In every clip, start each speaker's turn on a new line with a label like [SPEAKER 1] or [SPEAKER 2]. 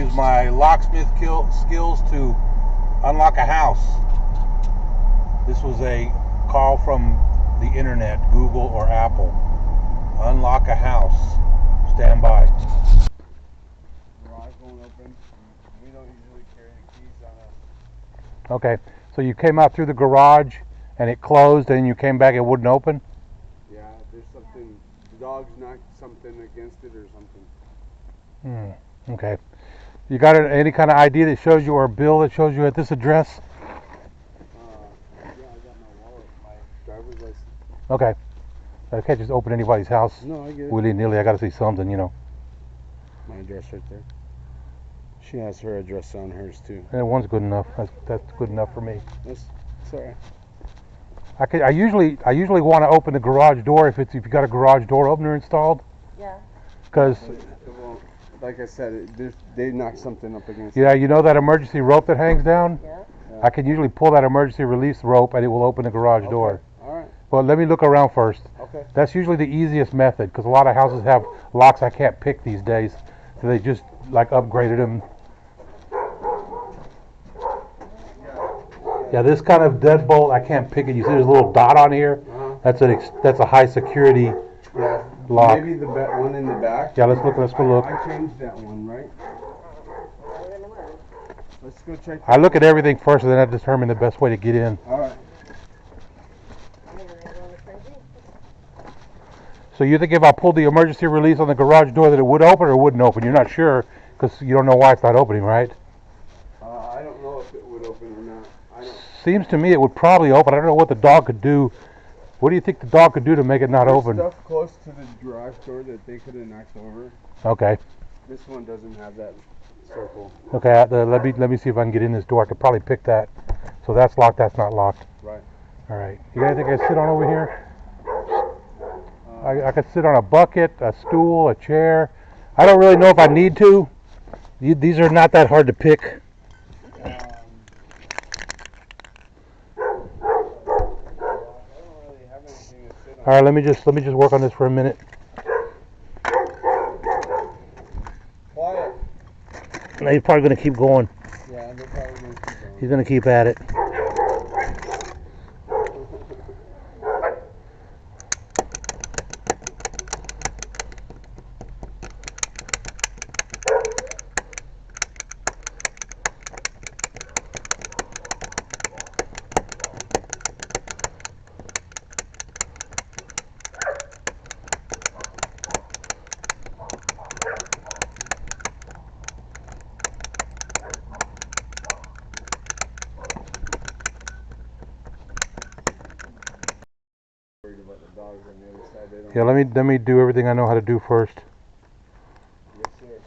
[SPEAKER 1] use my locksmith skills to unlock a house. This was a call from the internet, Google or Apple. Unlock a house. Stand by.
[SPEAKER 2] Garage won't open. We don't usually carry the keys on us.
[SPEAKER 1] Okay, so you came out through the garage and it closed and you came back, it wouldn't open?
[SPEAKER 2] Yeah, there's something, the dog's knocked something against it or something.
[SPEAKER 1] Okay. You got any kind of ID that shows you, or a bill that shows you at this address?
[SPEAKER 2] Yeah, I got my wallet, my driver's license.
[SPEAKER 1] Okay. I can't just open anybody's house
[SPEAKER 2] No, I get it.
[SPEAKER 1] willy-nilly. I got to see something, you know.
[SPEAKER 2] My address right there. She has her address on hers too.
[SPEAKER 1] And one's good enough. That's good enough for me.
[SPEAKER 2] That's sorry.
[SPEAKER 1] I usually want to open the garage door if you got a garage door opener installed.
[SPEAKER 3] Yeah.
[SPEAKER 1] Because
[SPEAKER 2] Well, like I said, they knocked something up against it.
[SPEAKER 1] yeah, you know that emergency rope that hangs down?
[SPEAKER 3] Yeah.
[SPEAKER 1] I can usually pull that emergency release rope and it will open the garage door.
[SPEAKER 2] All right.
[SPEAKER 1] But let me look around first.
[SPEAKER 2] Okay.
[SPEAKER 1] That's usually the easiest method because a lot of houses have locks I can't pick these days. So they just like upgraded them. Yeah, this kind of deadbolt I can't pick it. You see there's a little dot on here? That's a high security
[SPEAKER 2] Yeah.
[SPEAKER 1] lock.
[SPEAKER 2] Maybe the one in the back.
[SPEAKER 1] Yeah, let's go look.
[SPEAKER 2] I changed that one, right? Let's go check.
[SPEAKER 1] I look at everything first and then I determine the best way to get in.
[SPEAKER 2] All right.
[SPEAKER 1] So you think if I pulled the emergency release on the garage door that it would open or wouldn't open? You're not sure because you don't know why it's not opening, right?
[SPEAKER 2] I don't know if it would open or not. I don't.
[SPEAKER 1] Seems to me it would probably open. I don't know what the dog could do. What do you think the dog could do to make it not
[SPEAKER 2] There's
[SPEAKER 1] open?
[SPEAKER 2] stuff close to the garage door that they could have knocked over.
[SPEAKER 1] Okay.
[SPEAKER 2] This one doesn't have that circle.
[SPEAKER 1] Okay. Let me see if I can get in this door. I could probably pick that. So that's locked. That's not locked.
[SPEAKER 2] Right.
[SPEAKER 1] All right. You got anything I can sit on over here? I could sit on a bucket, a stool, a chair. I don't really know if I need to. These are not that hard to pick.
[SPEAKER 2] I don't really have anything to sit on.
[SPEAKER 1] All right. Let me just work on this for a minute.
[SPEAKER 2] Quiet.
[SPEAKER 1] Now he's probably going to keep going.
[SPEAKER 2] Yeah, they're probably going to keep going.
[SPEAKER 1] He's going to keep at it.
[SPEAKER 2] Worried about the dogs on the other side. They don't.
[SPEAKER 1] Yeah. Let me do everything I know how to do first.
[SPEAKER 2] Yes, sir.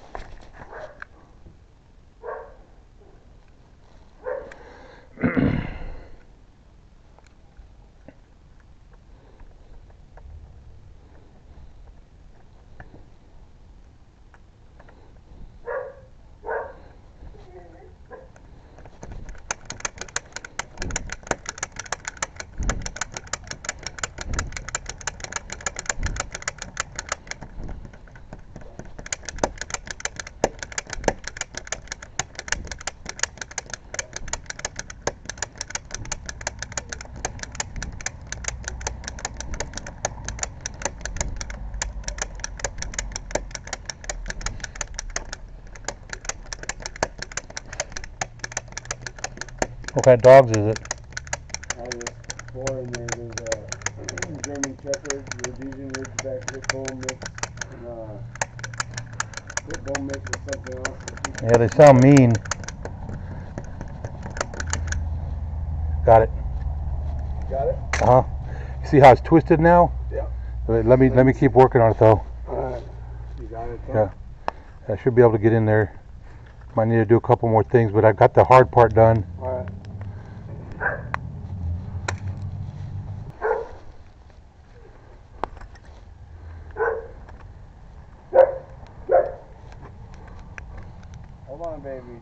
[SPEAKER 1] What kind of dogs is it?
[SPEAKER 2] There's 4 in there. There's a German Shepherd, Rhodesian Ridgeback, Pit Bull mix, Pit Bull mix with something else.
[SPEAKER 1] Yeah, they sound mean. Got it.
[SPEAKER 2] Got it?
[SPEAKER 1] Uh huh. You see how it's twisted now?
[SPEAKER 2] Yeah.
[SPEAKER 1] Let me keep working on it though.
[SPEAKER 2] Alright. You got it, though?
[SPEAKER 1] Yeah. I should be able to get in there. Might need to do a couple more things, but I got the hard part done.
[SPEAKER 2] Alright. Hold on, baby.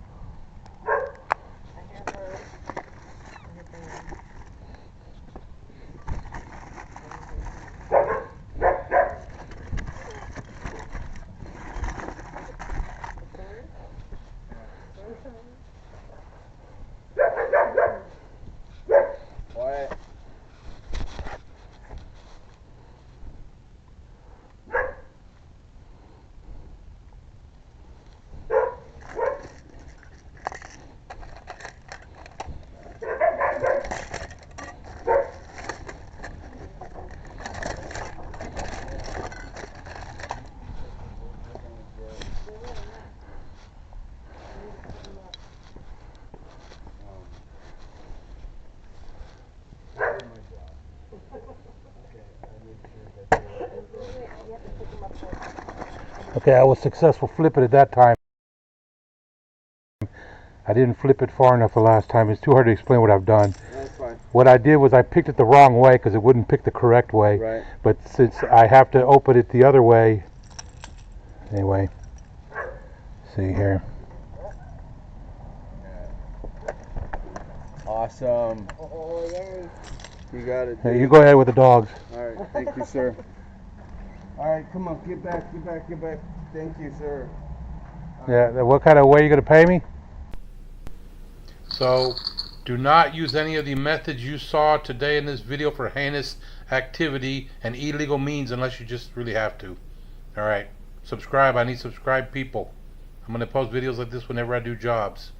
[SPEAKER 1] Okay, I was successful flipping it that time. I didn't flip it far enough the last time. It's too hard to explain what I've done.
[SPEAKER 2] That's fine.
[SPEAKER 1] What I did was I picked it the wrong way because it wouldn't pick the correct way.
[SPEAKER 2] Right.
[SPEAKER 1] But since I have to open it the other way, anyway, see here.
[SPEAKER 2] Awesome.
[SPEAKER 3] Oh, yay.
[SPEAKER 2] You got it.
[SPEAKER 1] Hey, you go ahead with the dogs.
[SPEAKER 2] All right. Thank you, sir. All right. Come on. Get back. Get back. Get back. Thank you, sir.
[SPEAKER 1] Yeah. What kind of way are you going to pay me? So, do not use any of the methods you saw today in this video for heinous activity and illegal means unless you just really have to. Alright, subscribe. I need subscribed people. I'm going to post videos like this whenever I do jobs.